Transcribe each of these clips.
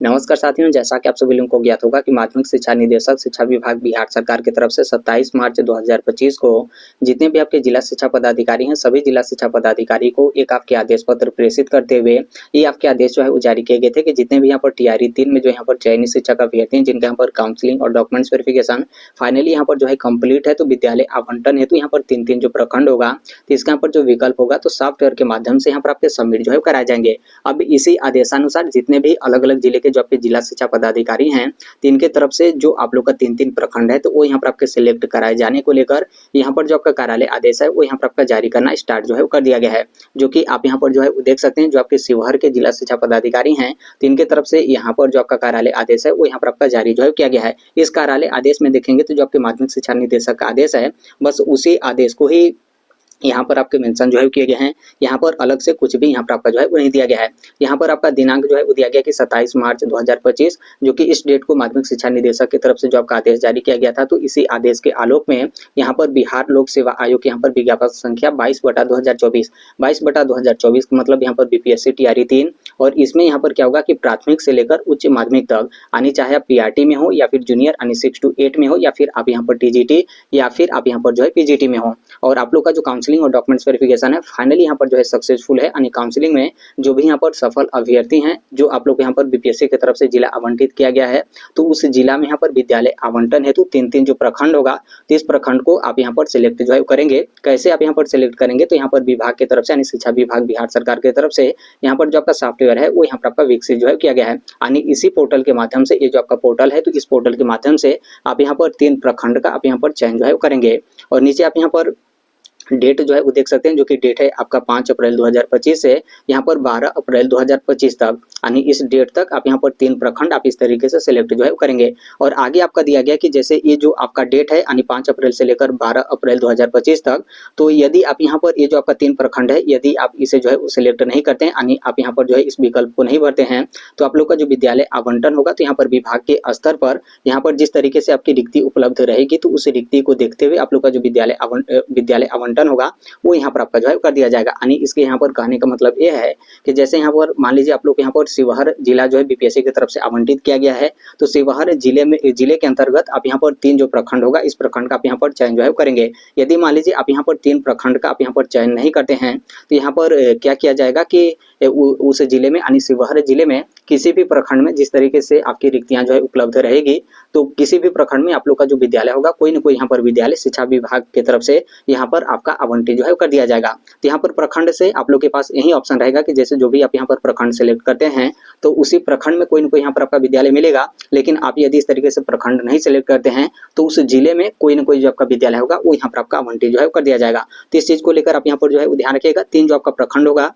नमस्कार साथियों, जैसा कि आप सभी लोगों को ज्ञात होगा कि माध्यमिक शिक्षा निदेशक शिक्षा विभाग बिहार सरकार की तरफ से 27 मार्च 2025 को जितने भी आपके जिला शिक्षा पदाधिकारी हैं, सभी जिला शिक्षा पदाधिकारी को एक आपके आदेश पत्र प्रेषित करते हुए ये आपके आदेश जो है वो जारी किए गए थे कि जितने भी यहाँ पर टीआरई 3 में जो यहाँ पर चयनित शिक्षक अभ्यर्थी हैं, जिनके यहाँ पर काउंसलिंग और डॉक्यूमेंट्स वेरिफिकेशन फाइनली यहाँ पर जो है कंप्लीट है, तो विद्यालय आवंटन हेतु यहाँ पर 3-3 जो प्रखंड होगा, तो इसके यहाँ पर जो विकल्प होगा तो सॉफ्टवेयर के माध्यम से यहाँ पर आपके सबमिट जो है कराए जाएंगे। अब इसी आदेशानुसार जितने भी अलग अलग जिले के जो आपके जिला शिक्षा पदाधिकारी हैं, तो इनके तरफ से जो आप लोग का 3-3 प्रखंड है, तो वो यहाँ पर आपके सिलेक्ट कराए जाने को लेकर यहाँ पर जो आपका कार्यालय आदेश है वो यहाँ पर आपका जारी करना स्टार्ट जो है वो कर दिया गया है। जो कि आप यहाँ पर जो है देख सकते हैं, जो आपके शिवहर के जिला शिक्षा पदाधिकारी हैं, तो इनके तरफ से यहाँ पर जो आपका कार्यालय आदेश है वो यहाँ पर आपका जारी जो है किया गया है। इस कार्यालय आदेश में देखेंगे तो जो आपके माध्यमिक शिक्षा निदेशक का आदेश है, बस उसी आदेश को ही यहाँ पर आपके मेंशन जो है किए गए हैं। यहाँ पर अलग से कुछ भी यहाँ पर आपका जो है वो नहीं दिया गया है। यहाँ पर आपका दिनांक जो है वो दिया गया कि 27 मार्च 2025, जो कि इस डेट को माध्यमिक शिक्षा निदेशक की तरफ से जो आपका आदेश जारी किया गया था। तो इसी आदेश के आलोक में यहाँ पर बिहार लोक सेवा आयोग यहाँ पर विज्ञापन संख्या 22/2024 मतलब यहाँ पर बीपीएससी टीआरई 3, और इसमें यहाँ पर क्या होगा कि प्राथमिक से लेकर उच्च माध्यमिक तक, यानी चाहे आप पीआरटी में हो या फिर जूनियर यानी 6 to 8 में हो, या फिर आप यहाँ पर टीजीटी या फिर आप यहाँ पर जो है पीजीटी में हो, और आप लोग का जो काउंसलिंग और डॉक्यूमेंट्स वेरिफिकेशन है फाइनली यहाँ पर जो है सक्सेसफुल है। यानी काउंसलिंग में जो भी यहाँ पर सफल अभ्यर्थी हैं, जो आप लोग यहाँ पर बीपीएससी की तरफ से जिला आवंटित किया गया है, तो उस जिला में यहाँ पर विद्यालय आवंटन हेतु 3-3 जो प्रखंड होगा, तो इस प्रखंड को आप यहाँ पर सिलेक्ट जो है करेंगे। कैसे आप यहाँ पर सिलेक्ट करेंगे, तो यहाँ पर विभाग की तरफ से यानी शिक्षा विभाग बिहार सरकार की तरफ से यहाँ पर जो आपका सॉफ्टवेयर है वो यहाँ पर आपका विकसित जो है किया गया है। यानी इसी पोर्टल के माध्यम से, ये जो आपका पोर्टल है, तो इस पोर्टल के माध्यम से आप यहाँ पर 3 प्रखंड का आप यहाँ पर चयन जो है करेंगे। और नीचे आप यहाँ पर डेट जो है वो देख सकते हैं, जो कि डेट है आपका 5 अप्रैल 2025 से यहाँ पर 12 अप्रैल 2025 तक, यानी इस डेट तक आप यहाँ पर 3 प्रखंड आप इस तरीके से सिलेक्ट जो है करेंगे। और आगे आपका दिया गया कि जैसे ये जो आपका डेट है यानी 5 अप्रैल से लेकर 12 अप्रैल 2025 तक, तो यदि आप यहाँ पर ये जो आपका 3 प्रखंड है, यदि आप इसे जो है सिलेक्ट नहीं करते हैं, यानी आप यहाँ पर जो है इस विकल्प को नहीं भरते हैं, तो आप लोग का जो विद्यालय आवंटन होगा, तो यहाँ पर विभाग के स्तर पर यहाँ पर जिस तरीके से आपकी रिक्ति उपलब्ध रहेगी, तो उस रिक्ति को देखते हुए आप लोग का जो विद्यालय आवंटन होगा वो यहाँ पर आपका जो है कर दिया जाएगा। यानी इसके यहाँ पर कहने का मतलब ये है कि जैसे यहाँ पर मान लीजिए आप लोग यहाँ पर शिवहर जिला जो है बीपीएससी की तरफ से आवंटित किया गया है, तो शिवहर जिले के अंतर्गत आप यहाँ पर 3 जो प्रखंड होगा, इस प्रखंड का आप यहाँ पर चयन जो है करेंगे। यदि मान लीजिए आप यहाँ पर 3 प्रखंड का आप यहाँ पर चयन नहीं करते हैं, तो यहाँ पर क्या किया जाएगा कि उस जिले में यानी शिवहर जिले में किसी भी प्रखंड में जिस तरीके से आपकी रिक्तियां जो है उपलब्ध रहेगी, तो किसी भी प्रखंड में आप लोग का जो विद्यालय होगा, कोई ना कोई यहाँ पर विद्यालय शिक्षा विभाग की तरफ से यहाँ पर आपका आवंटित जो है कर दिया जाएगा। तो यहाँ पर प्रखंड से आप लोग के पास यही ऑप्शन रहेगा कि जैसे जो भी आप यहाँ पर प्रखंड सेलेक्ट करते हैं, तो उसी प्रखंड में कोई ना कोई यहाँ पर आपका विद्यालय मिलेगा। लेकिन आप यदि इस तरीके से प्रखंड नहीं सेलेक्ट करते हैं, तो उस जिले में कोई ना कोई जो आपका विद्यालय होगा वो यहाँ पर आपका आवंटित जो है कर दिया जाएगा। तो इस चीज को लेकर आप यहाँ पर जो है ध्यान रखिएगा। 3 जो आपका प्रखंड होगा,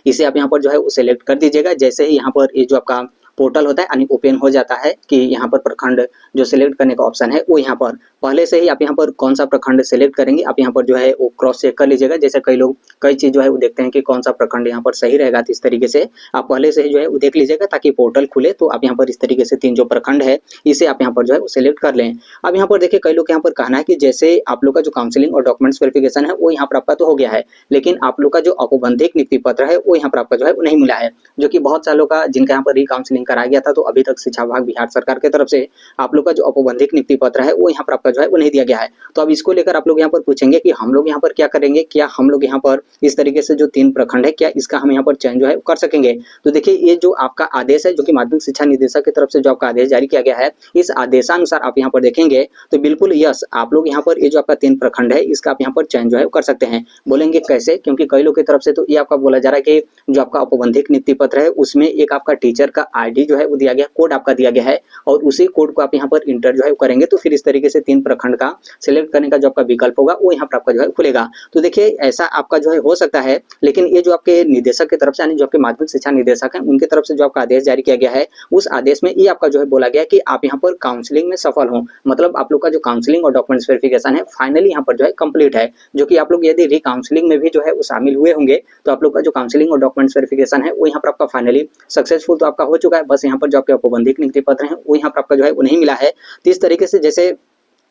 इसे आप यहाँ पर जो है वो सिलेक्ट कर दीजिएगा। जैसे ही यहाँ पर ये जो आपका पोर्टल होता है यानी ओपन हो जाता है कि यहाँ पर प्रखंड जो सिलेक्ट करने का ऑप्शन है वो यहाँ पर पहले से ही आप यहाँ पर कौन सा प्रखंड सिलेक्ट करेंगे आप यहाँ पर जो है वो क्रॉस चेक कर लीजिएगा। जैसे कई लोग कई चीज जो है वो देखते हैं कि कौन सा प्रखंड यहाँ पर सही रहेगा, तो इस तरीके से आप पहले से ही जो है वो देख लीजिएगा, ताकि पोर्टल खुले तो आप यहाँ पर इस तरीके से 3 जो प्रखंड है इसे आप यहाँ पर जो है वो सिलेक्ट कर लें। अब यहाँ पर देखिए कई लोग यहाँ पर कहना है कि जैसे आप लोग का जो काउंसलिंग और डॉक्यूमेंट्स वेरिफिकेशन है वो यहाँ पर आपका तो हो गया है, लेकिन आप लोग का जो औपबंधिक नियुक्ति पत्र है वो यहाँ पर आपका जो है वो नहीं मिला है, जो कि बहुत सालों का जिनका यहाँ पर रिकाउंसलिंग कराया गया था, तो अभी तक शिक्षा विभाग बिहार सरकार की तरफ से आप लोग का जो औपबंधिक नियुक्ति पत्र है वो यहाँ पर आपका जो है वो नहीं दिया गया है। तो अब इसको लेकर आप लोग यहाँ पर पूछेंगे कि हम लोग यहाँ पर क्या करेंगे, क्या हम लोग यहाँ पर इस तरीके से जो 3 प्रखंड है क्या इसका हम यहाँ पर चयन जो है कर सकेंगे। तो देखिए ये जो आपका आदेश है, जो कि माध्यमिक शिक्षा निदेशक की तरफ से जो आपका आदेश जारी किया गया है, इस आदेशानुसार आप यहाँ पर देखेंगे तो बिल्कुल यस, आप लोग यहाँ पर ये जो आपका 3 प्रखंड है इसका आप यहाँ पर चयन जो है कर सकते हैं। बोलेंगे कैसे, क्योंकि कई लोग की तरफ से तो ये आपका बोला जा रहा है कि जो आपका औपबंधिक नियुक्ति पत्र है उसमें एक आपका टीचर का आईडी जो है वो दिया गया, कोड आपका दिया गया है, और उसी कोड को आप यहाँ पर इंटर जो है करेंगे, तो फिर इस तरीके से 3 प्रखंड का सिलेक्ट करने का जो आपका विकल्प होगा वो यहाँ पर आपका जो है खुलेगा। तो देखिए ऐसा आपका जो है हो सकता है, लेकिन ये जो आपके निदेशक की तरफ से यानी जो आपके माध्यमिक शिक्षा निदेशक हैं उनकी तरफ से जो आपका आदेश जारी किया गया है, उस आदेश में ये आपका जो है बोला गया कि आप यहाँ पर काउंसलिंग में सफल हो, मतलब आप लोग का जो काउंसलिंग और डॉक्यूमेंट्स वेरिफिकेशन है फाइनली यहाँ पर जो है कंप्लीट है। जो कि आप लोग यदि रिकाउंसलिंग में भी जो है वो शामिल हुए होंगे, तो आप लोग का जो काउंसलिंग और डॉक्यूमेंट्स वेरिफिकेशन है वो यहाँ पर आपका फाइनली सक्सेसफुल तो आपका हो चुका है। बस यहाँ पर जो आपके औपबंधिक नियुक्ति पत्र है वो यहाँ पर आपका जो है वो नहीं मिला है। तो इस तरीके से जैसे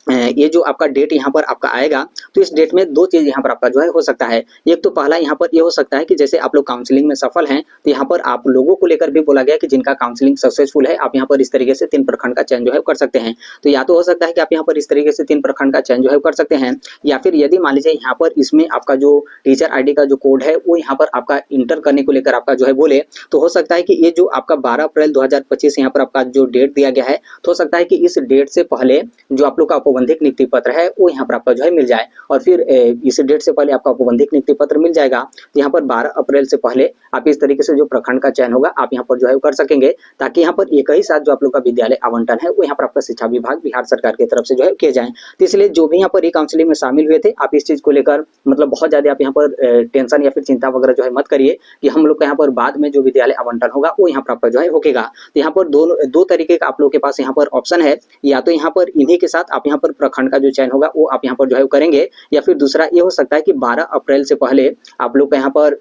ये जो आपका डेट यहाँ पर आपका आएगा, तो इस डेट में दो चीज़ यहाँ पर आपका जो है हो सकता है। एक तो पहला यहाँ पर ये हो सकता है कि जैसे आप लोग काउंसलिंग में सफल हैं, तो यहाँ पर आप लोगों को लेकर भी बोला गया कि जिनका काउंसलिंग सक्सेसफुल है, आप यहाँ पर इस तरीके से 3 प्रखंड का चयन जो है कर सकते हैं। तो या तो हो सकता है कि आप यहाँ पर इस तरीके से 3 प्रखंड का चयन जो है कर सकते हैं, या फिर यदि मान लीजिए यहाँ पर इसमें आपका जो टीचर आईडी का जो कोड है वो यहाँ पर आपका इंटर करने को लेकर आपका जो है बोले, तो हो सकता है कि ये जो आपका 12 अप्रैल 2025 यहाँ पर आपका जो डेट दिया गया है, तो हो सकता है कि इस डेट से पहले जो आप लोग का औपबंधिक नियुक्ति पत्र है वो यहाँ पर आपका जो है मिल जाए, और फिर इस डेट से पहले आपका औपबंधिक नियुक्ति पत्र मिल जाएगा। तो यहाँ पर 12 अप्रैल से पहले आप इस तरीके से जो प्रखंड का चयन होगा आप यहाँ पर जो है कर सकेंगे, ताकि यहाँ पर एक ही साथ जो आप लोग का विद्यालय आवंटन है वो यहाँ पर आपका शिक्षा विभाग बिहार सरकार की तरफ से जो है किए जाए। तो इसलिए जो भी यहाँ पर काउंसलिंग में शामिल हुए थे, आप इस चीज को लेकर मतलब बहुत ज्यादा आप यहाँ पर टेंशन या फिर चिंता वगैरह जो है मत करिए कि हम लोग का यहाँ पर बाद में जो विद्यालय आवंटन होगा वो यहाँ पर आपका जो है होगा। तो यहाँ पर दो तरीके का आप लोग के पास यहाँ पर ऑप्शन है, या तो यहाँ पर इन्हीं के साथ आप यहाँ पर प्रखंड का जो चयन होगा वो आप यहाँ पर जो है करेंगे, या फिर दूसरा ये हो सकता है कि 12 अप्रैल से पहले आप लोग का यहाँ पर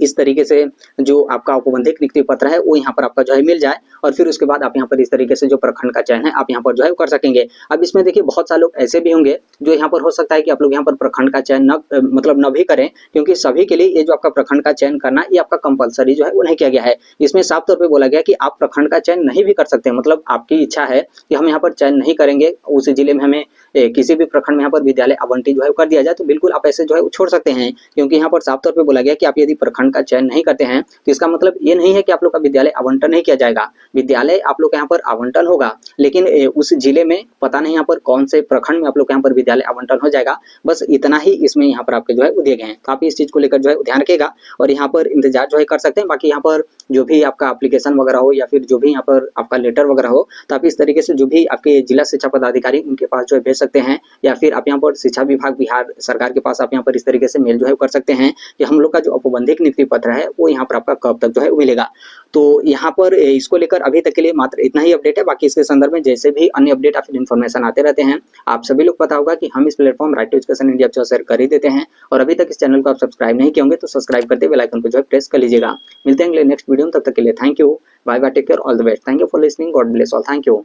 इस तरीके से जो आपका औपबंधिक नियुक्ति पत्र है वो यहाँ पर आपका जो है मिल जाए, और फिर उसके बाद आप यहाँ पर इस तरीके से जो प्रखंड का चयन है आप यहाँ पर जो है कर सकेंगे। अब इसमें देखिए बहुत सारे लोग ऐसे भी होंगे जो यहाँ पर हो सकता है कि आप लोग यहाँ पर प्रखंड का चयन न भी करें, क्योंकि सभी के लिए ये जो आपका प्रखंड का चयन करना ये आपका कंपलसरी जो है वो नहीं किया गया है। इसमें साफ तौर पर बोला गया कि आप प्रखंड का चयन नहीं भी कर सकते, मतलब आपकी इच्छा है कि हम यहाँ पर चयन नहीं करेंगे, उस जिले में हमें किसी भी प्रखंड में यहाँ पर विद्यालय आवंटित जो है कर दिया जाए, तो बिल्कुल आप ऐसे जो है छोड़ सकते हैं, क्योंकि यहाँ पर साफ तौर पर बोला गया कि आप यदि प्रखंड का चयन नहीं करते हैं तो इसका मतलब ये नहीं है कि आप लोग का विद्यालय आवंटन नहीं किया जाएगा। विद्यालय आप लोग यहाँ पर आवंटन होगा, लेकिन उस जिले में पता नहीं यहाँ पर कौन से प्रखंड में आप लोग यहाँ पर विद्यालय आवंटन हो जाएगा, बस इतना ही इसमें यहाँ पर आपके जो है दिए गए हैं। तो आप इस चीज को लेकर जो है ध्यान रखिएगा और यहाँ पर इंतजार जो है कर सकते हैं। बाकी यहाँ पर जो भी आपका एप्लीकेशन वगैरह हो या फिर जो भी यहाँ पर आपका लेटर वगैरह हो, तो आप इस तरीके से जो भी आपके जिला शिक्षा पदाधिकारी उनके पास जो है भेज सकते हैं, या फिर आप यहाँ पर शिक्षा विभाग बिहार सरकार के पास आप यहाँ पर इस तरीके से मेल जो है कर सकते हैं कि हम लोग का जो औपबंधिक नियुक्ति पत्र है वो यहाँ पर आपका कब तक जो है मिलेगा। तो यहाँ पर इसको लेकर अभी तक के लिए मात्र इतना ही अपडेट है। बाकी इसके संदर्भ में जैसे भी अन्य अपडेट या फिर इन्फॉर्मेशन आते रहते हैं, आप सभी लोग पता होगा कि हम इस platform right to education India पर शेयर कर ही देते हैं, और अभी तक इस चैनल को आप सब्सक्राइब नहीं किए होंगे तो सब्सक्राइब करते बेल आइकन को जो है प्रेस कर लीजिएगा। मिलते हैं अगले नेक्स्ट वीडियो में, तब तक के लिए thank you, bye bye, take care, all the best, thank you for listening, God bless all, thank you.